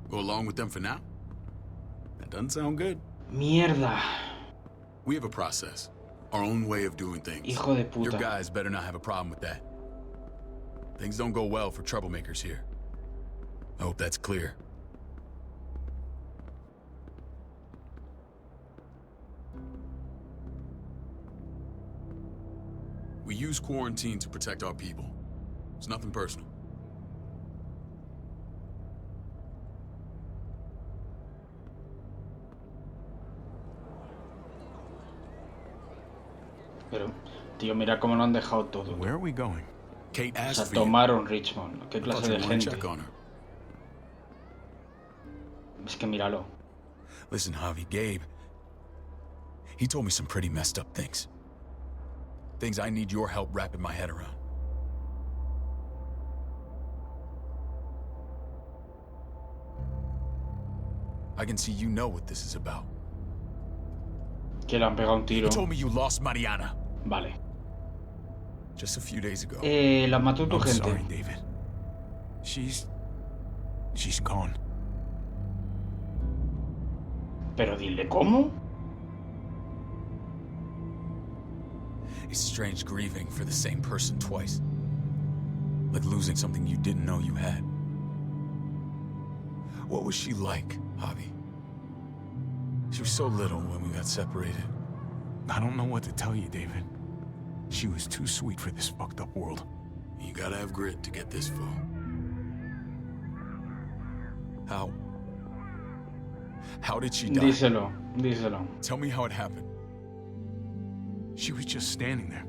Go along with them for now? That doesn't sound good. Mierda. We have a process. Our own way of doing things. Hijo de Your puta. guys better not have a problem with that. Things don't go well for troublemakers here. I hope that's clear. We use quarantine to protect our people. It's nothing personal. Pero, tío, mira cómo lo han dejado todo. Where are we going? Kate O asked sea, for you. tomaron Richmond. ¿Qué I clase thought you de wanted gente? to check on her. Es que míralo. Listen, Javi, Gabe. He told me some pretty messed up things. Things I need your help wrapping my head around. I can see you know what this is about. Que le han pegado un You tiro. told me you lost Mariana Vale. just a few days ago. La mató tu I'm gente. sorry, David. She's gone. Pero dile cómo. It's strange grieving for the same person twice. Like losing something you didn't know you had. What was she like, Javi? She was so little when we got separated. I don't know what to tell you, David. She was too sweet for this fucked up world. You gotta have grit to get this far. How did she die? Díselo, díselo. Tell me how it happened. She was just standing there,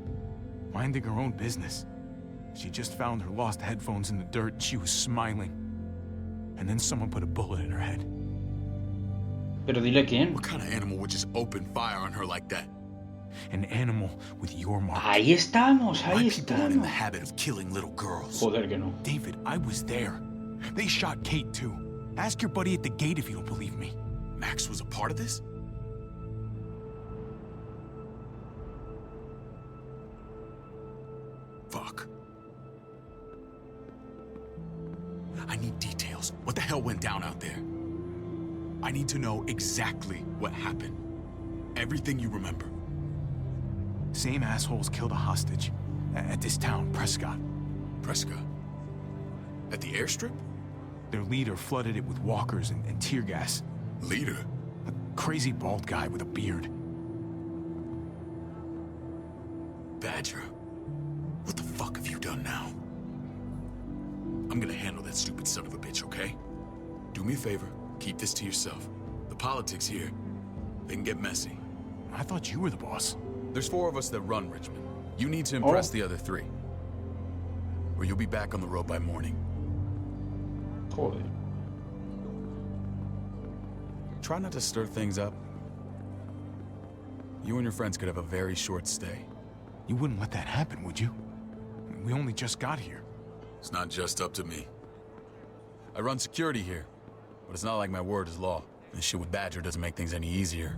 minding her own business. She just found her lost headphones in the dirt and she was smiling. And then someone put a bullet in her head. Pero dile quién. What kind of animal would just open fire on her like that? An animal with your mark. Ahí estamos, My ahí people aren't in the estamos. habit of killing little girls. Joder que no. David, I was there. They shot Kate too. Ask your buddy at the gate if you don't believe me. Max was a part of this? Fuck. I need details. What the hell went down out there? I need to know exactly what happened. Everything you remember. Same assholes killed a hostage at this town, Prescott. Prescott? At the airstrip? Their leader flooded it with walkers and tear gas. Leader? A crazy bald guy with a beard. Badger? What the fuck have you done now? I'm gonna handle that stupid son of a bitch, okay? Do me a favor, keep this to yourself. The politics here, they can get messy. I thought you were the boss. There's 4 of us that run Richmond. You need to impress Oh. the other 3. Or you'll be back on the road by morning. Joder. Try not to stir things up. You and your friends could have a very short stay. You wouldn't let that happen, would you? We only just got here. It's not just up to me. I run security here, but it's not like my word is law. This shit with Badger doesn't make things any easier.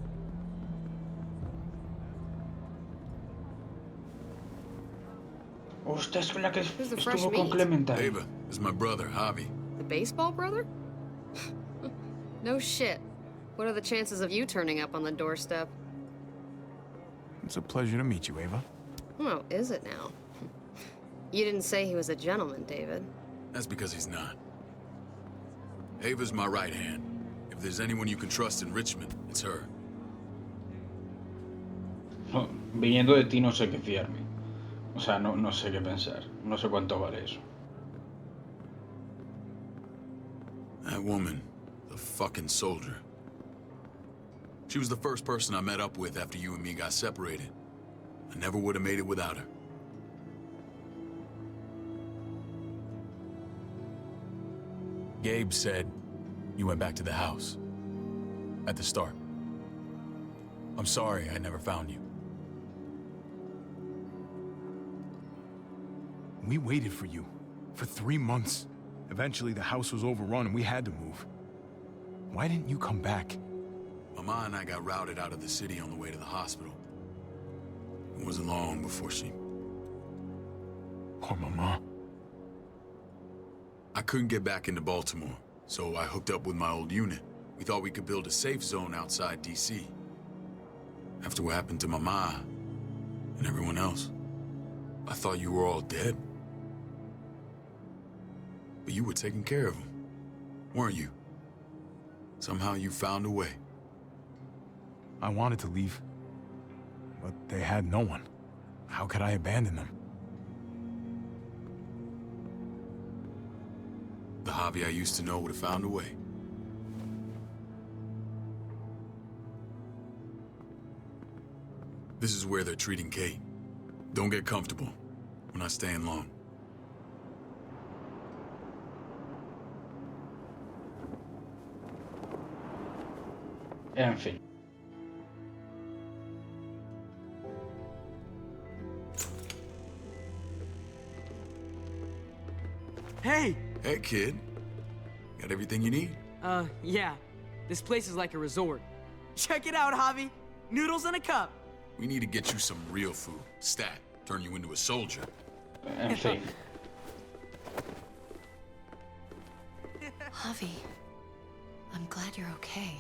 Hostia, es con la que Who's the fresh estuvo con meat? Clementine. Ava, this is my brother, Javi. The baseball brother? No shit. What are the chances of you turning up on the doorstep? It's a pleasure to meet you, Ava. Oh, is it now? You didn't say he was a gentleman, David. That's because he's not. Ava's my right hand. If there's anyone you can trust in Richmond, it's her. No, viniendo de ti no sé qué fiarme. O sea, no sé qué pensar. No sé cuánto vale eso. That woman, the fucking soldier. She was the first person I met up with after you and me got separated. I never would have made it without her. Gabe said you went back to the house. At the start. I'm sorry I never found you. We waited for you for 3 months. Eventually, the house was overrun and we had to move. Why didn't you come back? Mama and I got routed out of the city on the way to the hospital. It wasn't long before she... Poor Mama. I couldn't get back into Baltimore, So I hooked up with my old unit. We thought we could build a safe zone outside D.C. After what happened to my ma and everyone else, I thought you were all dead. But you were taking care of them, weren't you? Somehow you found a way. I wanted to leave, but they had no one. How could I abandon them? The Javi I used to know would have found a way. This is where they're treating Kate. Don't get comfortable. We're not staying long. En fin. Hey! Hey, kid. Got everything you need? Yeah. This place is like a resort. Check it out, Javi. Noodles in a cup. We need to get you some real food. Stat. Turn you into a soldier. En fin. Javi, I'm glad you're okay.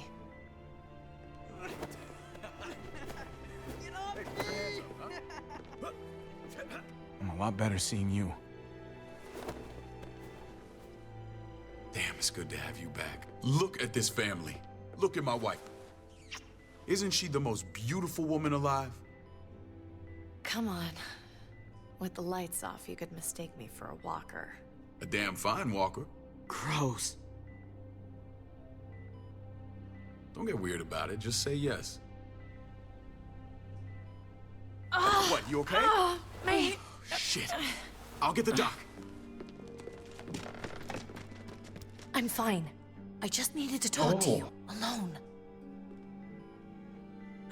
I'm a lot better seeing you. Damn, it's good to have you back. Look at this family. Look at my wife. Isn't she the most beautiful woman alive? Come on. With the lights off, you could mistake me for a walker. A damn fine walker. Gross. Don't get weird about it. Just say yes. What, you okay? My... Shit. I'll get the doc. I'm fine. I just needed to talk to you. Alone.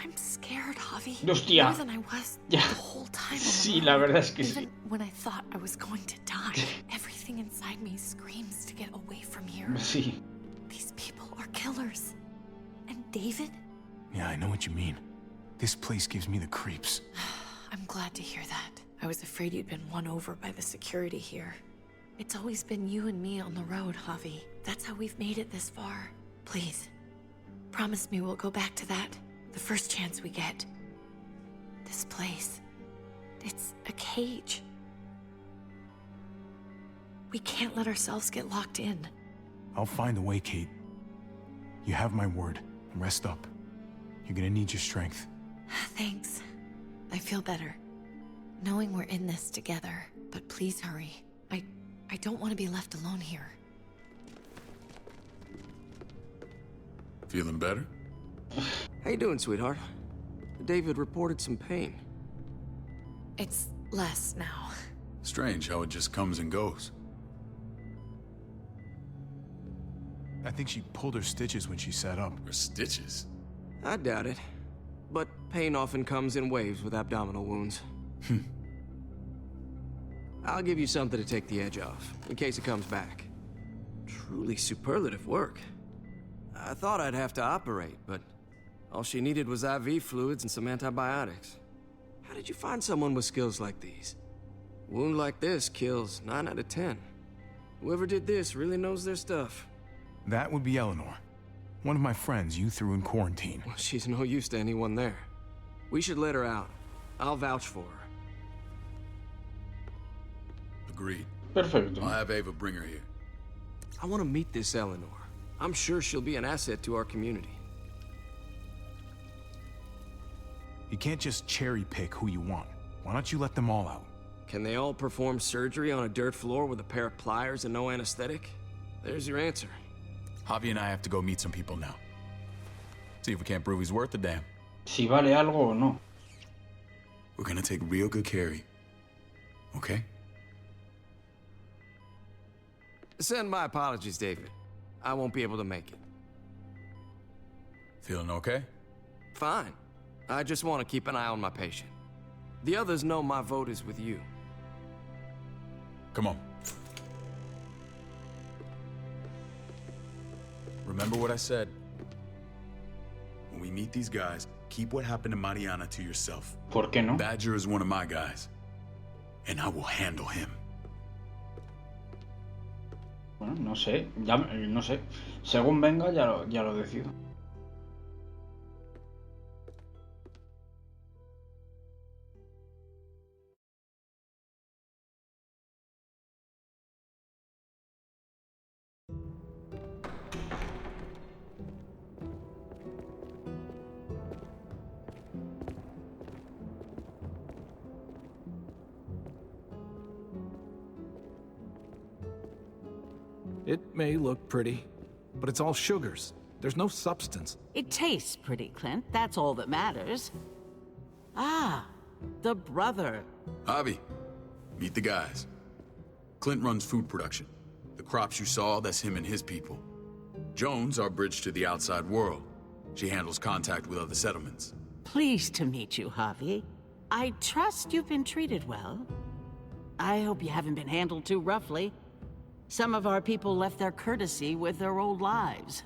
I'm scared, Javi. Hostia. More than I was Ya. the whole time. on the Sí, road. la verdad es que Even sí. when I thought I was going to die, everything inside me screams to get away from here. Sí. These people are killers. And David? Yeah, I know what you mean. This place gives me the creeps. I'm glad to hear that. I was afraid you'd been won over by the security here. It's always been you and me on the road, Javi. That's how we've made it this far. Please, promise me we'll go back to that the first chance we get. This place, it's a cage. We can't let ourselves get locked in. I'll find a way, Kate. You have my word. Rest up. You're gonna need your strength. Thanks. I feel better. Knowing we're in this together, but please hurry. I don't want to be left alone here. Feeling better? How you doing, sweetheart? David reported some pain. It's less now. Strange how it just comes and goes. I think she pulled her stitches when she sat up. Or stitches. I doubt it. But pain often comes in waves with abdominal wounds. I'll give you something to take the edge off, in case it comes back. Truly superlative work. I thought I'd have to operate, but all she needed was IV fluids and some antibiotics. How did you find someone with skills like these? A wound like this kills 9 out of 10. Whoever did this really knows their stuff. That would be Eleanor. One of my friends you threw in quarantine. Well, she's no use to anyone there. We should let her out. I'll vouch for her. Agreed. Perfecto. I'll have Ava bring her here. I want to meet this Eleanor. I'm sure she'll be an asset to our community. You can't just cherry pick who you want. Why don't you let them all out? Can they all perform surgery on a dirt floor with a pair of pliers and no anesthetic? There's your answer. Javi and I have to go meet some people now. See if we can't prove he's worth a damn. Si vale algo o no. We're gonna take real good care of you. Okay? Send my apologies, David. I won't be able to make it. Feeling okay? Fine. I just want to keep an eye on my patient. The others know my vote is with you. Come on. Remember what I said. When we meet these guys, keep what happened to Mariana to yourself. ¿Por qué no? Badger is one of my guys. And I will handle him. Bueno, no sé, ya, no sé. Según venga, ya lo decido. It may look pretty, but it's all sugars. There's no substance. It tastes pretty, Clint. That's all that matters. Ah, the brother. Javi, meet the guys. Clint runs food production. The crops you saw, that's him and his people. Jones, our bridge to the outside world. She handles contact with other settlements. Pleased to meet you, Javi. I trust you've been treated well. I hope you haven't been handled too roughly. Some of our people left their courtesy with their old lives.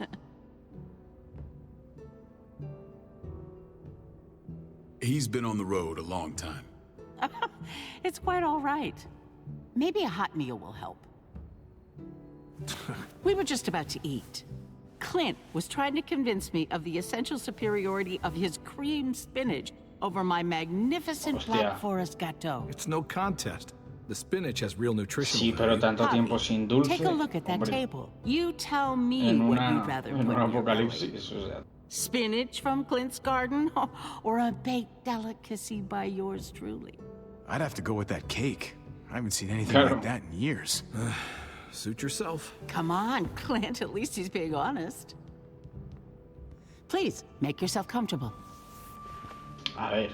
He's been on the road a long time. It's quite all right. Maybe a hot meal will help. We were just about to eat. Clint was trying to convince me of the essential superiority of his creamed spinach over my magnificent Black Forest gâteau. It's no contest. The spinach has real nutrition. Sí, pero tanto tiempo sin dulce. Take a look at that Hombre, table. You tell me what you'd rather put en un in your belly. apocalipsis, o sea. Spinach from Clint's garden, or a baked delicacy by yours truly? I'd have to go with that cake. I haven't seen anything Claro. like that in years. Suit yourself. Come on, Clint. At least he's being honest. Please, make yourself comfortable. A ver,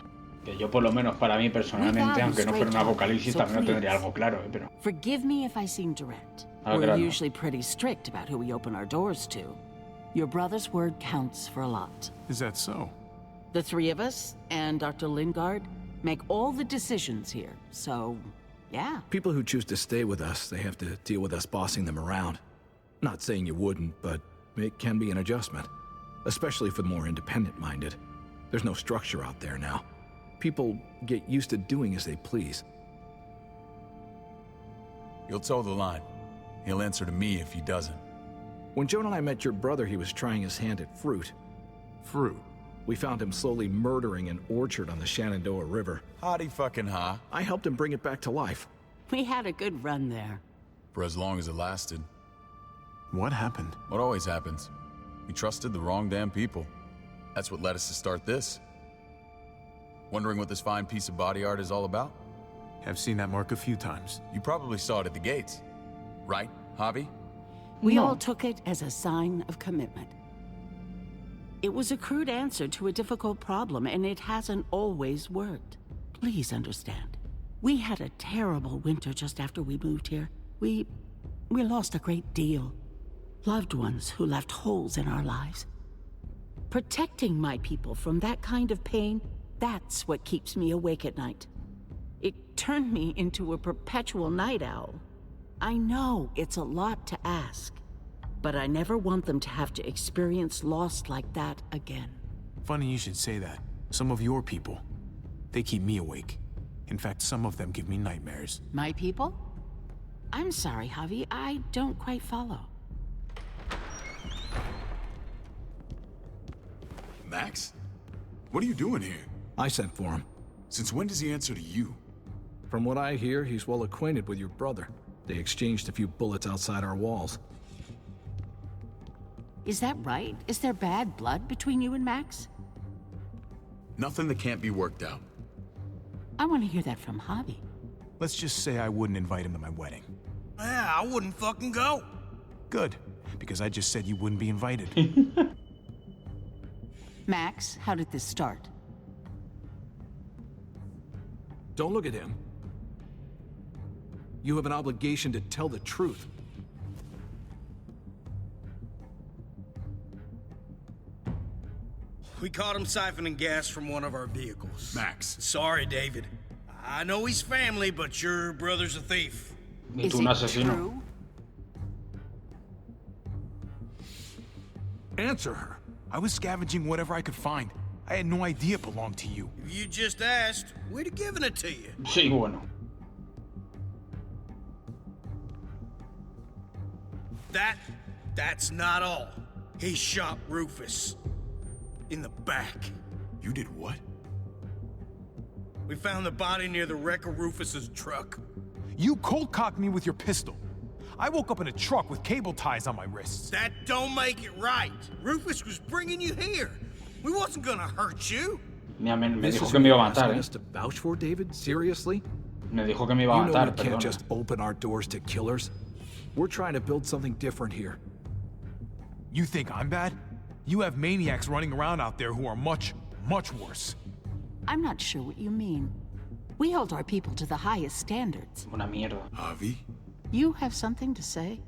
que yo por lo menos para mí personalmente, aunque no fuera un apocalipsis, también lo tendría algo claro, pero... Forgive me if I seem direct. We're grano. usually pretty strict about who we open our doors to. Your brother's word counts for a lot. Is that so? The three of us and Dr. Lingard make all the decisions here, so yeah. People who choose to stay with us, they have to deal with us bossing them around. Not saying you wouldn't, but it can be an adjustment. Especially for the more independent-minded. There's no structure out there now. People get used to doing as they please. You'll toe the line. He'll answer to me if he doesn't. When Joan and I met your brother, he was trying his hand at fruit. Fruit. We found him slowly murdering an orchard on the Shenandoah River. Howdy fucking ha. I helped him bring it back to life. We had a good run there. For as long as it lasted. What happened? What always happens. We trusted the wrong damn people. That's what led us to start this. Wondering what this fine piece of body art is all about? I've seen that mark a few times. You probably saw it at the gates. Right, Javi? We all took it as a sign of commitment. It was a crude answer to a difficult problem, and it hasn't always worked. Please understand. We had a terrible winter just after we moved here. We lost a great deal. Loved ones who left holes in our lives. Protecting my people from that kind of pain, that's what keeps me awake at night. It turned me into a perpetual night owl. I know it's a lot to ask, but I never want them to have to experience loss like that again. Funny you should say that. Some of your people, they keep me awake. In fact, some of them give me nightmares. My people? I'm sorry, Javi, I don't quite follow. Max? What are you doing here? I sent for him. Since when does he answer to you? From what I hear, he's well acquainted with your brother. They exchanged a few bullets outside our walls. Is that right? Is there bad blood between you and Max? Nothing that can't be worked out. I want to hear that from Javi. Let's just say I wouldn't invite him to my wedding. Yeah, I wouldn't fucking go. Good, because I just said you wouldn't be invited. Max, how did this start? Don't look at him. You have an obligation to tell the truth. We caught him siphoning gas from one of our vehicles. Max. Sorry, David. I know he's family, but your brother's a thief. Y Is tú un it asesino. true? Answer her. I was scavenging whatever I could find. I had no idea it belonged to you. If you just asked, we'd have given it to you. Sí, bueno. that's not all. He shot Rufus. In the back. You did what? We found the body near the wreck of Rufus's truck. You cold-cocked me with your pistol. I woke up in a truck with cable ties on my wrists. That don't make it right. Rufus was bringing you here. We wasn't gonna hurt you. Ni a mí me This dijo is que me iba a asking matar, us to vouch for, David? Seriously? Me dijo que me iba You a know matar, we can't perdona. just open our doors to killers. We're trying to build something different here. You think I'm bad? You have maniacs running around out there who are much, much worse. I'm not sure what you mean. We hold our people to the highest standards. Una mierda. Javi? You have something to say?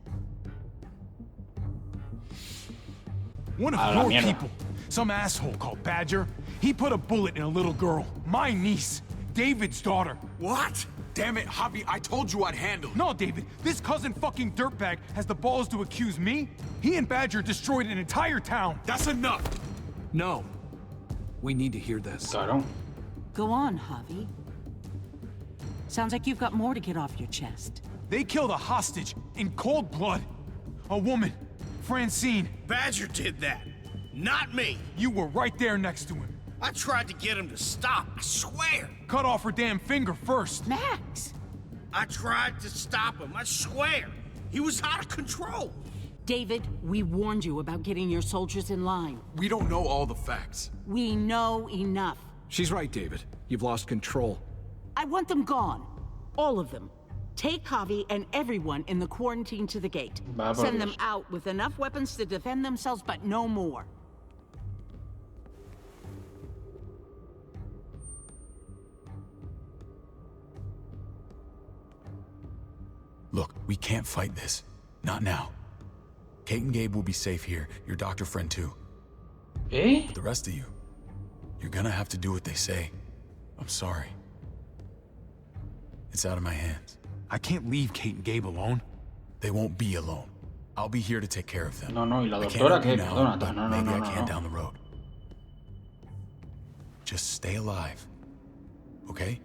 One A of la your mierda. people, some asshole called Badger, he put a bullet in a little girl, my niece, David's daughter. What? Damn it, Javi, I told you I'd handle it. No, David, this cousin fucking dirtbag has the balls to accuse me? He and Badger destroyed an entire town. That's enough. No. We need to hear this. Claro. Go on, Javi. Sounds like you've got more to get off your chest. They killed a hostage in cold blood. A woman, Francine. Badger did that. Not me. You were right there next to him. I tried to get him to stop, I swear. Cut off her damn finger first. Max! I tried to stop him, I swear. He was out of control. David, we warned you about getting your soldiers in line. We don't know all the facts. We know enough. She's right, David. You've lost control. I want them gone. All of them. Take Javi and everyone in the quarantine to the gate. Va, por Send them Dios. out with enough weapons to defend themselves, but no more. Look, we can't fight this. Not now. Kate and Gabe will be safe here, your doctor friend too. ¿Eh? But the rest of you, you're gonna have to do what they say. I'm sorry. It's out of my hands. I can't leave Kate and Gabe alone. They won't be alone. I'll be here to take care of them. No, no, y la I can't doctora help you que, now, perdona, but no, no, maybe no, I no, can no. down the road. Just stay alive, okay?